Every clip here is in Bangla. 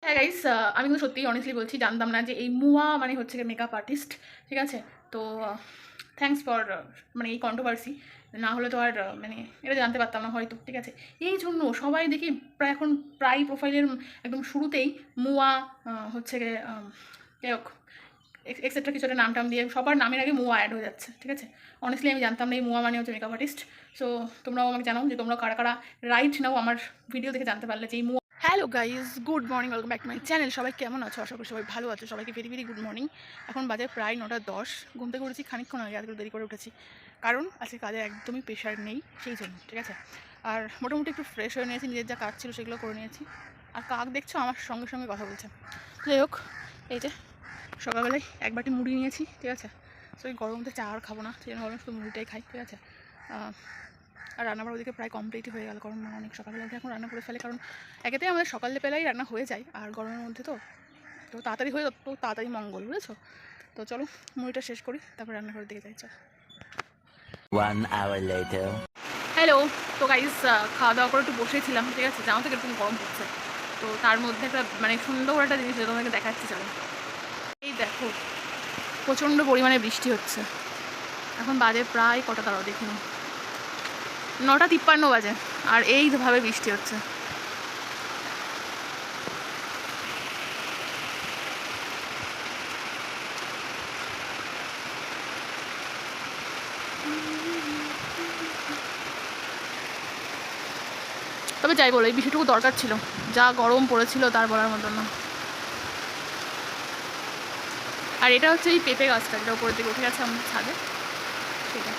হ্যাঁ গাইস, আমি কিন্তু সত্যিই অনেস্টলি বলছি, জানতাম না যে এই মুয়া মানে হচ্ছে মেকআপ আর্টিস্ট। ঠিক আছে, তো থ্যাঙ্কস ফর মানে এই কন্ট্রোভার্সি। না হলে তো আর মানে এটা জানতে পারতাম না হয়তো। ঠিক আছে, এই জন্য সবাই দেখি প্রায় প্রোফাইলের একদম শুরুতেই মুয়া হচ্ছে গিয়ে যাই হোক এক্সেট্রা কিছু একটা নাম টাম দিয়ে সবার নামের আগে মুয়া অ্যাড হয়ে যাচ্ছে। ঠিক আছে, অনেস্টলি আমি জানতাম না এই মুয়া মানে হচ্ছে মেকআপ আর্টিস্ট। সো তোমরাও আমাকে জানাও যে তোমরা কারা কারা রাইট নাও আমার ভিডিও দেখে জানতে পারলে যে এই মুয়া। Hello guys, good morning, welcome back to my channel. সবাই কেমন আছো? আশা করি সবাই ভালো আছো। সবাইকে ভেরি ভেরি গুড মর্নিং। এখন বাজে প্রায় 9:10। ঘুম থেকে উঠেছি খানিকক্ষণ আগে, আজকে দেরি করে উঠেছি কারণ আজকে কাজে একদমই প্রেশার নেই সেই জন্য। ঠিক আছে, আর মোটামুটি একটু ফ্রেশ হয়ে নিয়েছি, নিজের যা কাজ ছিল সেগুলো করে নিয়েছি। আর কাক দেখছো আমার সঙ্গে সঙ্গে কথা বলছে। যাই হোক, এই যে সকালবেলায় এক বাটি মুড়ি নিয়েছি। ঠিক আছে, তো এই গরমতে চা আর খাবো না, সেই জন্য ভাবলাম শুধু মুড়িটাই খাই। ঠিক আছে, আর রান্নাবার ওদিকে প্রায় কমপ্লিটই হয়ে গেল, কারণ অনেক সকালবেলা উঠে এখন রান্না করে ফেলে, কারণ একেতেই আমাদের সকালবেলাই রান্না হয়ে যায়, আর গরমের মধ্যে তো তাড়াতাড়ি হয়ে তো তাড়াতাড়ি মঙ্গল, বুঝেছো? তো চলো মুড়িটা শেষ করি, তারপর রান্নাঘরের দিকে যাই। চল। 1 hour later. হ্যালো, তো গাইস খাওয়া দাওয়া করে একটু বসেছিলাম। ঠিক আছে, জানো তো কিরকম গরম পড়ছে, তো তার মধ্যে একটা মানে সুন্দর একটা জিনিস তোমাকে দেখাচ্ছি। চলো, এই দেখো প্রচণ্ড পরিমাণে বৃষ্টি হচ্ছে। এখন বাজে প্রায় কটা, দাঁড়াও দেখুন, 9:53 বাজে, আর এইভাবে বৃষ্টি হচ্ছে। তবে যাই বলো, এই বিষয়টুকু দরকার ছিল, যা গরম পড়েছিল তার বলার মতন না। আর এটা হচ্ছে এই পেঁপে গাছটা, যেটা উপরের দিকে উঠে গেছে আমাদের ছাদে, সেটা।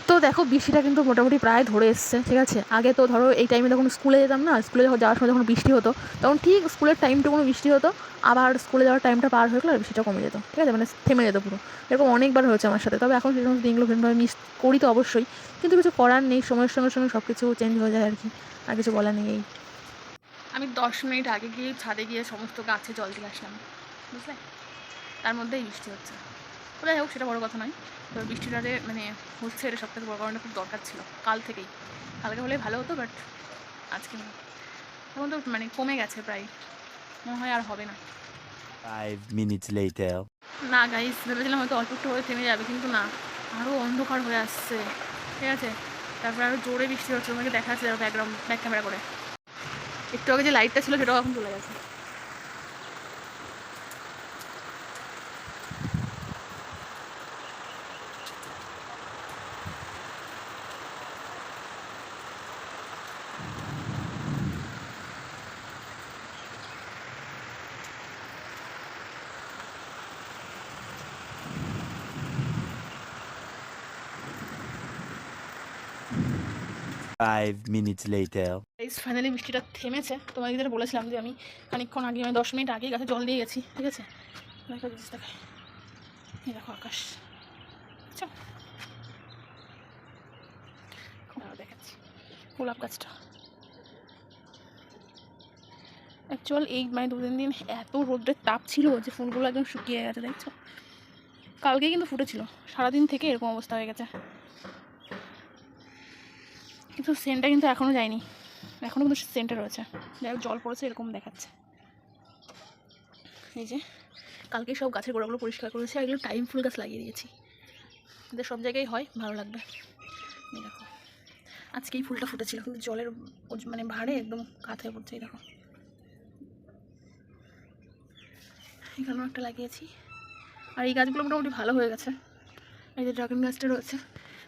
তো দেখো বৃষ্টিটা কিন্তু মোটামুটি প্রায় ধরে এসছে। ঠিক আছে, আগে তো ধরো এই টাইমে যখন স্কুলে যেতাম না, স্কুলে যাওয়ার সময় যখন বৃষ্টি হতো, তখন ঠিক স্কুলের টাইমটুকুনো বৃষ্টি হতো, আবার স্কুলে যাওয়ার টাইমটা পার হয়ে গেলো আর বৃষ্টিটা কমে যেত। ঠিক আছে, মানে থেমে যেত পুরো। এরকম অনেকবার হয়েছে আমার সাথে। তবে এখন সেই সমস্ত দিনগুলো ভীষণভাবে মিস করি তো অবশ্যই, কিন্তু কিছু করার নেই, সময়ের সঙ্গে সঙ্গে সব কিছু চেঞ্জ হয়ে যায় আর কি, আর কিছু বলার নেই। এই আমি 10 মিনিট আগে গিয়ে ছাদে গিয়ে সমস্ত গাছে জল দিয়ে আসলাম, বুঝলে? তার মধ্যেই বৃষ্টি হচ্ছে। যাই হোক, সেটা বড় কথা নয়। তো বৃষ্টিটা যে মানে হচ্ছে, এটা সবথেকে বড় কারণটা খুব দরকার ছিল কাল থেকেই। কালকে হলে ভালো হতো, বাট আজকে না। এখন তো মানে কমে গেছে প্রায়, মনে হয় আর হবে না। 5 minutes later. না গাইস, ভেবেছিলাম হয়তো অল্প একটু হয়ে থেমে যাবে, কিন্তু না, আরও অন্ধকার হয়ে আসছে। ঠিক আছে, তারপরে আরও জোরে বৃষ্টি হচ্ছে, তোমাকে দেখা যাচ্ছে ব্যাক ক্যামেরা করে। একটু আগে যে লাইটটা ছিল সেটাও এখন চলে গেছে। 5 minutes later. ফাইনালি বৃষ্টিটা থেমেছে। তোমাকে যেটা বলেছিলাম যে আমি খানিকক্ষণ আগে, আমি 10 মিনিট আগে গাছে জল দিয়ে গেছি। ঠিক আছে, একটা জিনিস দেখাই, এই দেখো আকাশ, আচ্ছা দেখাচ্ছি গোলাপ গাছটা। অ্যাকচুয়াল এই মানে 2-3 দিন এত রোদ্রের তাপ ছিল যে ফুলগুলো একদম শুকিয়ে গেছে, দেখছো? কালকে কিন্তু ফুটেছিল, সারাদিন থেকে এরকম অবস্থা হয়ে গেছে, কিন্তু সেন্টটা কিন্তু এখনও যায়নি, এখনও কিন্তু সেন্টে রয়েছে। যাই হোক, জল পড়েছে এরকম দেখাচ্ছে। এই যে কালকে সব গাছের গোড়াগুলো পরিষ্কার করেছি, আর এগুলো টাইম ফুল গাছ লাগিয়ে দিয়েছি, এদের সব জায়গায় হয়, ভালো লাগবে। এই দেখো আজকে এই ফুলটা ফুটেছিল, কিন্তু জলের মানে ভারে একদম কাত হয়ে পড়ছে। এই দেখো এখানেও একটা লাগিয়েছি, আর এই গাছগুলো মোটামুটি ভালো হয়ে গেছে। এই যে ড্রাগন গাছটা রয়েছে,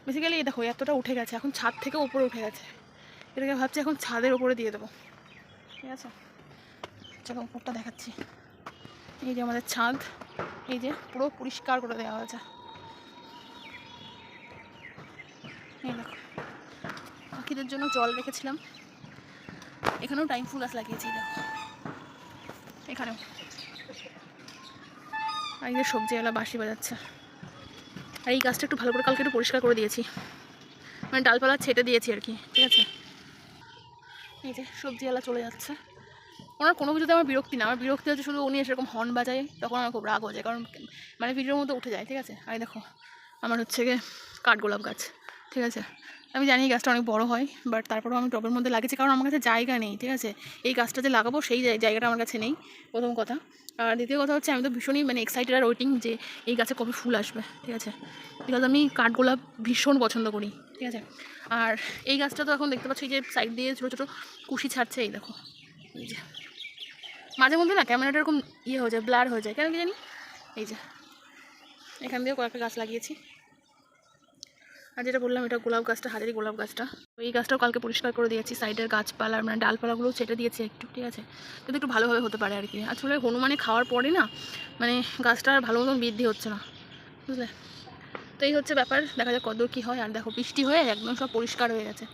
বেসিক্যালি এই দেখো এতটা উঠে গেছে, এখন ছাদ থেকে উপরে উঠে গেছে, এটাকে ভাবছি এখন ছাদের উপরে দিয়ে দেবো। ঠিক আছে, চলো উপরটা দেখাচ্ছি। এই যে আমাদের ছাদ, এই যে পুরো পরিষ্কার করে দেওয়া হয়েছে। এই দেখো পাখিদের জন্য জল রেখেছিলাম, এখানেও টাইম ফুল গাছ লাগিয়েছি, দেখো এখানেও। আর এই যে সবজিওয়ালা বাঁশি বাজাচ্ছে। আর এই গাছটা একটু ভালো করে কালকে একটু পরিষ্কার করে দিয়েছি, মানে ডালপালা ছেটে দিয়েছি আর কি। ঠিক আছে, এই যে সবজিওয়ালা চলে যাচ্ছে। ওনার কোনো কিছুতে আমার বিরক্তি না, আমার বিরক্তি হচ্ছে শুধু উনি সেরকম হর্ন বাজায়, তখন আমার খুব রাগ হয়ে যায়, কারণ মানে ভিডিওর মধ্যে উঠে যায়। ঠিক আছে, আর দেখো আমার হচ্ছে গিয়ে কাঠগোলাপ গাছ। ঠিক আছে, আমি জানি এই গাছটা অনেক বড় হয়, বাট তারপরেও আমি টবের মধ্যে লাগিয়েছি কারণ আমার কাছে জায়গা নেই, ঠিক আছে। এই গাছটা যে লাগাবো সেই জায়গাটা আমার কাছে নেই, প্রথম কথা। আর দ্বিতীয় কথা হচ্ছে আমি তো ভীষণই মানে এক্সাইটেড আর ওয়েটিং যে এই গাছে কবে ফুল আসবে, ঠিক আছে। বিকজ আমি কাঠগোলাপ ভীষণ পছন্দ করি, ঠিক আছে। আর এই গাছটা তো এখন দেখতে পাচ্ছি যে সাইড দিয়ে ছোটো ছোটো কুশি ছাড়ছে, এই দেখো, এই যে মাঝে মধ্যে না ক্যামেরাটা এরকম ইয়ে হয়ে যায়, ব্লার হয়ে যায়, কেন কি জানি। এই যে এখান দিয়ে কয়েকটা গাছ লাগিয়েছি। আর যেটা বললাম এটা গোলাপ গাছটা, হাজারি গোলাপ গাছটা। তো এই গাছটাও কালকে পরিষ্কার করে দিয়েছি, সাইডের গাছপালা মানে ডালপালাগুলো ছেটে দিয়েছি একটু, ঠিক আছে, কিন্তু একটু ভালোভাবে হতে পারে আর কি। আসলে হনুমানে খাওয়ার পরে না মানে গাছটা আর ভালো মতন বৃদ্ধি হচ্ছে না, বুঝলে। তো এই হচ্ছে ব্যাপার, দেখা যাক কতদূর কী হয়। আর দেখো বৃষ্টি হয়ে একদম সব পরিষ্কার হয়ে গেছে,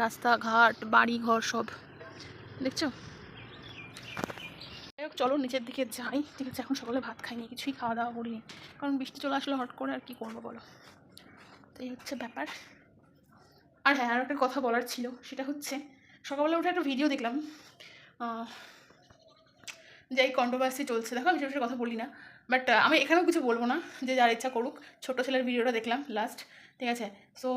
রাস্তাঘাট বাড়ি ঘর সব, দেখছো। যাই হোক চলো নিচের দিকে যাই, ঠিক আছে। এখন সকালে ভাত খাইনি, কিছুই খাওয়া দাওয়া করিনি, কারণ বৃষ্টি চলে আসলে হট করে, আর কি করবো বলো। তো এই হচ্ছে ব্যাপার। আর হ্যাঁ, আর একটা কথা বলার ছিল, সেটা হচ্ছে সকালবেলা উঠে একটা ভিডিও দেখলাম, যে এই কন্ট্রোভার্সি চলছে, দেখো আমি সেটা কথা বলি না, বাট আমি এখানেও কিছু বলবো না, যে যার ইচ্ছা করুক। ছোটো ছেলের ভিডিওটা দেখলাম লাস্ট, ঠিক আছে। সো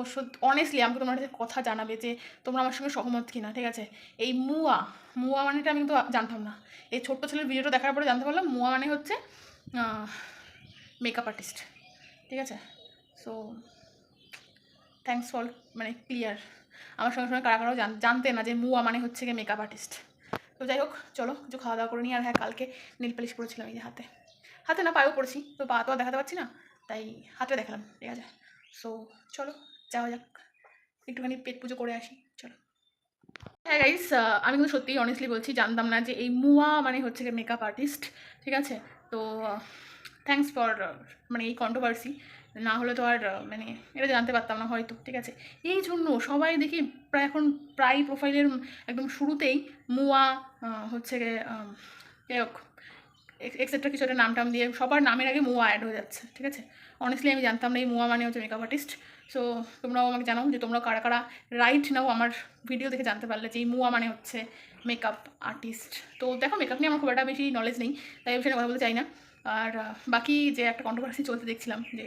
অনেস্টলি আমাকে তোমার কাছে কথা জানাবে যে তোমরা আমার সঙ্গে সহমত কিনা, ঠিক আছে। এই মুয়া মুয়া মানেটা আমি কিন্তু জানতাম না, এই ছোট্ট ছেলের ভিডিওটা দেখার পরে জানতে পারলাম মুয়া মানে হচ্ছে মেকআপ আর্টিস্ট, ঠিক আছে। সো থ্যাঙ্কস ফর মানে ক্লিয়ার, আমার সঙ্গে সঙ্গে কারা কারাও জানতে না যে মুয়া মানে হচ্ছে গিয়ে মেকআপ আর্টিস্ট। তো যাই হোক চলো কিছু খাওয়া দাওয়া করে নিই। আর হ্যাঁ, কালকে নীল পালিশ পরেছিলাম এই যে হাতে, হাতে না পায়েও পড়েছি, তো পা তো আর দেখাতে পারছি না, তাই হাতে দেখালাম, ঠিক আছে। সো চলো যাওয়া যাক, একটুখানি পেট পুজো করে আসি, চলো। হ্যাঁ গাইস, আমি কিন্তু সত্যিই অনেস্টলি বলছি জানতাম না যে এই মুয়া মানে হচ্ছে গিয়ে মেকআপ আর্টিস্ট, ঠিক আছে। তো থ্যাঙ্কস ফর মানে এই কন্ট্রোভার্সি, না হলে তো আর মানে এটা জানতে পারতাম না হয়তো, ঠিক আছে। এই জন্য সবাই দেখি প্রায় এখন প্রায় প্রোফাইলের একদম শুরুতেই মুয়া হচ্ছে গিয়ে যাই হোক এক্সেট্রা কিছু একটা নাম টাম দিয়ে সবার নামের আগে মুয়া অ্যাড হয়ে যাচ্ছে, ঠিক আছে। অনেস্টলি আমি জানতাম না এই মুয়া মানে হচ্ছে মেকআপ আর্টিস্ট। সো তোমরাও আমাকে জানাও যে তোমরা কারা কারা রাইট নাও আমার ভিডিও দেখে জানতে পারলে যে এই মুয়া মানে হচ্ছে মেকআপ আর্টিস্ট। তো দেখো মেকআপ নিয়ে আমার খুব একটা বেশি নলেজ নেই, তাই এই বিষয়ে কথা বলতে চাই না। আর বাকি যে একটা কন্ট্রোভার্সি চলতে দেখছিলাম, যে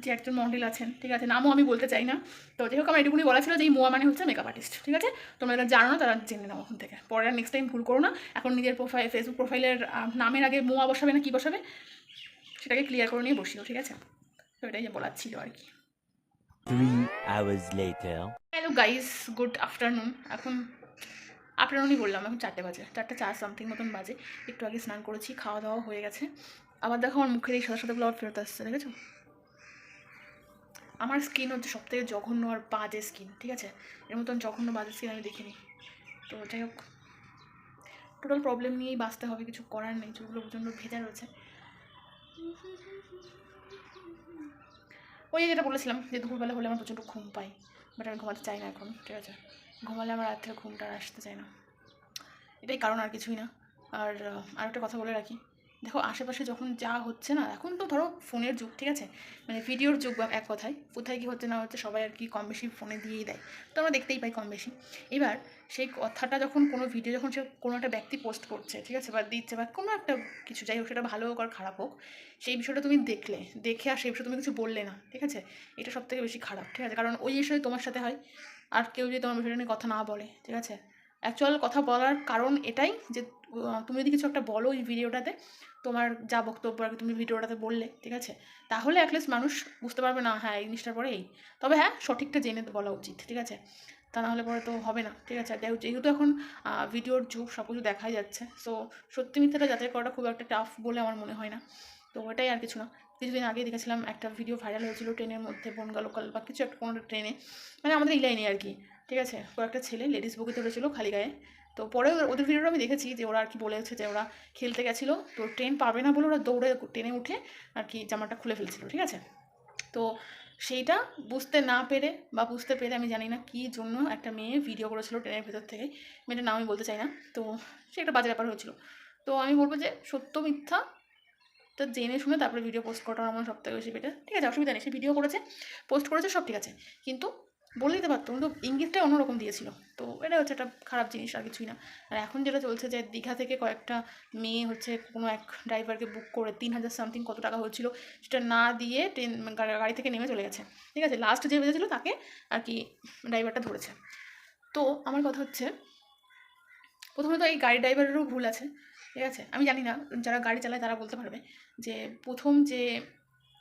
যে একজন মডেল আছেন, ঠিক আছে, নামও আমি বলতে চাই না। তো যাই হোক আমার এটুকুনি বলা ছিল যে এই মুয়া মানে হচ্ছে মেকআপ আর্টিস্ট, ঠিক আছে। তোমরা এটা জানো না, তারা জেনে নাও এখন থেকে, পরে আর নেক্সট টাইম ভুল করো না। এখন নিজের ফেসবুক প্রোফাইলের নামের আগে মুয়া বসাবে না কি বসাবে সেটাকে ক্লিয়ার করে নিয়ে বসিও, ঠিক আছে। তো এটাই যে বলার ছিল আর কি। 3 hours later. Hello guys, good afternoon. এখন আফটারনুনই বললাম, এখন 4টে বাজে, 4:04 সামথিং মতন বাজে। একটু আগে স্নান করেছি, খাওয়া দাওয়া হয়ে গেছে। আবার দেখো আমার মুখের এই সাদা সাদাগুলো আবার ফেরত আসছে, দেখেছো। আমার স্কিন হচ্ছে সবথেকে জঘন্য আর বাজে স্কিন, ঠিক আছে। এর মতন জঘন্য বাজে স্কিন আমি দেখিনি। তো যাই হোক টোটাল প্রবলেম নিয়েই বাঁচতে হবে, কিছু করার নেই, চুলগুলো প্রচণ্ড ভেজা রয়েছে। ওই যেটা বলেছিলাম যে দুপুরবেলা হলে আমার প্রচণ্ড ঘুম পাই, বাট আমি ঘুমাতে চাই না এখন, ঠিক আছে। ঘুমালে আমার রাত থেকে ঘুমটা আসতে চায় না, এটাই কারণ, আর কিছুই না। আর একটা কথা বলে রাখি, দেখো আশেপাশে যখন যা হচ্ছে না, এখন তো ধরো ফোনের যুগ, ঠিক আছে, মানে ভিডিওর যুগ এক কথায়, কোথায় কী হচ্ছে না হচ্ছে সবাই আর কি কম বেশি ফোনে দিয়েই দেয়, তো আমরা দেখতেই পাই কম বেশি। এবার সেই কথাটা যখন কোনো ভিডিও যখন সে কোনো একটা ব্যক্তি পোস্ট করছে, ঠিক আছে, বা দিচ্ছে বা কোনো একটা কিছু, যাই হোক সেটা ভালো হোক আর খারাপ হোক, সেই বিষয়টা তুমি দেখে আর সেই বিষয়ে তুমি কিছু বললে না, ঠিক আছে, এটা সবথেকে বেশি খারাপ, ঠিক আছে। কারণ ওই বিষয়ে তোমার সাথে হয়, আর কেউ যদি তোমার বিষয়টা নিয়ে কথা না বলে, ঠিক আছে। অ্যাকচুয়াল কথা বলার কারণ এটাই যে তুমি যদি কিছু একটা বলো ওই ভিডিওটাতে, তোমার যা বক্তব্য আর কি তুমি ভিডিওটাতে বললে, ঠিক আছে, তাহলে অ্যাটলিস্ট মানুষ বুঝতে পারবে না হ্যাঁ এই জিনিসটার পরে এই। তবে হ্যাঁ সঠিকটা জেনে বলা উচিত, ঠিক আছে, তা নাহলে পরে তো হবে না, ঠিক আছে। আর যেহেতু এখন ভিডিওর যুগ, সব কিছু দেখাই যাচ্ছে, সো সত্যি মিথ্যাটা যাচাই করাটা খুব একটা টাফ বলে আমার মনে হয় না। তো এটাই আর কিছু না। কিছুদিন আগে দেখেছিলাম একটা ভিডিও ভাইরাল হয়েছিল ট্রেনের মধ্যে, বনগা লোকাল বা কিছু একটা কোনো ট্রেনে, মানে আমাদের এই লাইনে আর কি, ঠিক আছে। একটা ছেলে লেডিস বগি ধরেছিল খালি গায়ে। তো পরে ওদের ভিডিওটা আমি দেখেছি যে ওরা আর কি বলেছে যে ওরা খেলতে গেছিলো, তো ট্রেন পাবে না বলে ওরা দৌড়ে ট্রেনে উঠে আর কি জামাটা খুলে ফেলছিল, ঠিক আছে। তো সেইটা বুঝতে না পেরে বা বুঝতে পেরে আমি জানি না কী জন্য একটা মেয়ে ভিডিও করেছিল ট্রেনের ভেতর থেকে, মেয়েটার নাম আমি বলতে চাই না। তো সে একটা বাজে ব্যাপার হয়েছিল। তো আমি বলবো যে সত্য মিথ্যা তো জেনে শুনে তারপরে ভিডিও পোস্ট করাটা আমার সবথেকে বেশি বেটার, ঠিক আছে, অসুবিধা নেই। সে ভিডিও করেছে, পোস্ট করেছে, সব ঠিক আছে, কিন্তু বলে দিতে পারতো, কিন্তু ইঙ্গিতটা অন্যরকম দিয়েছিল। তো এটা হচ্ছে একটা খারাপ জিনিস, আর কিছুই না। আর এখন যেটা চলছে যে দীঘা থেকে কয়েকটা মেয়ে হচ্ছে কোনো এক ড্রাইভারকে বুক করে 3,000 সামথিং কত টাকা হচ্ছিল সেটা না দিয়ে গাড়ি থেকে নেমে চলে গেছে, ঠিক আছে। লাস্ট যে বেঁচেছিল তাকে আর কি ড্রাইভারটা ধরেছে। তো আমার কথা হচ্ছে, প্রথমত এই গাড়ি ড্রাইভারেরও ভুল আছে, ঠিক আছে। আমি জানি না, যারা গাড়ি চালায় তারা বলতে পারবে যে প্রথম যে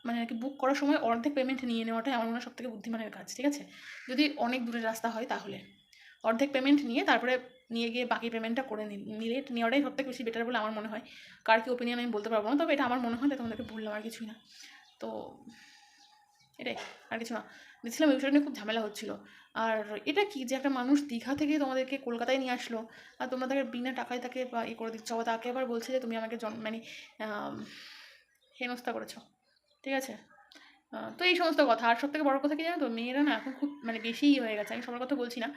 মানে আর কি বুক করার সময় অর্ধেক পেমেন্ট নিয়ে নেওয়াটাই আমার মনে হয় সবথেকে বুদ্ধিমানের কাজ, ঠিক আছে। যদি অনেক দূরের রাস্তা হয় তাহলে অর্ধেক পেমেন্ট নিয়ে তারপরে নিয়ে গিয়ে বাকি পেমেন্টটা করে নিলে নেওয়াটাই সবথেকে বেশি বেটার বলে আমার মনে হয়। কার কী ওপিনিয়ন আমি বলতে পারবো না, তবে এটা আমার মনে হয়, তাই তোমাদেরকে বললাম, আর কিছুই না। তো এটাই, আর কিছু না। দেখছিলাম এই বিষয়টা নিয়ে খুব ঝামেলা হচ্ছিল। আর এটা কি যে একটা মানুষ দীঘা থেকে তোমাদেরকে কলকাতায় নিয়ে আসলো, আর তোমরা তাকে বিনা টাকায় তাকে বা করে দিচ্ছ, বা তাকে আবার বলছে যে তুমি আমাকে মানে হেনস্থা করেছো, ঠিক আছে। তো এই সমস্ত কথা। আর সবথেকে বড় কথা কি জানো তো, মেয়েরা না এখন খুব মানে বেশিই হয়ে গেছে, আমি সবার কথা বলছি না,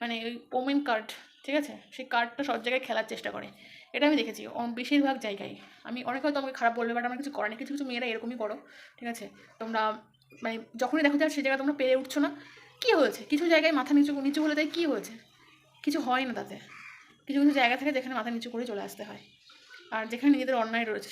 মানে ওই ওমেন কার্ড, ঠিক আছে, সেই কার্ডটা সব জায়গায় খেলার চেষ্টা করে। এটা আমি দেখেছি বেশিরভাগ জায়গায়। আমি অনেক হয়তো আমাকে খারাপ বলবে, বাট আমার কিছু করেনি, কিছু কিছু মেয়েরা এরকমই করো, ঠিক আছে। তোমরা মানে যখনই দেখো যে সেই জায়গায় তোমরা পেরে উঠছো না, কী হয়েছে, কিছু জায়গায় মাথা নিচু নিচু হলে তাই কী হয়েছে, কিছু হয় না তাতে। কিছু কিছু জায়গা থাকে যেখানে মাথা নিচু করে চলে আসতে হয়, আর যেখানে নিজেদের অন্যায় রয়েছে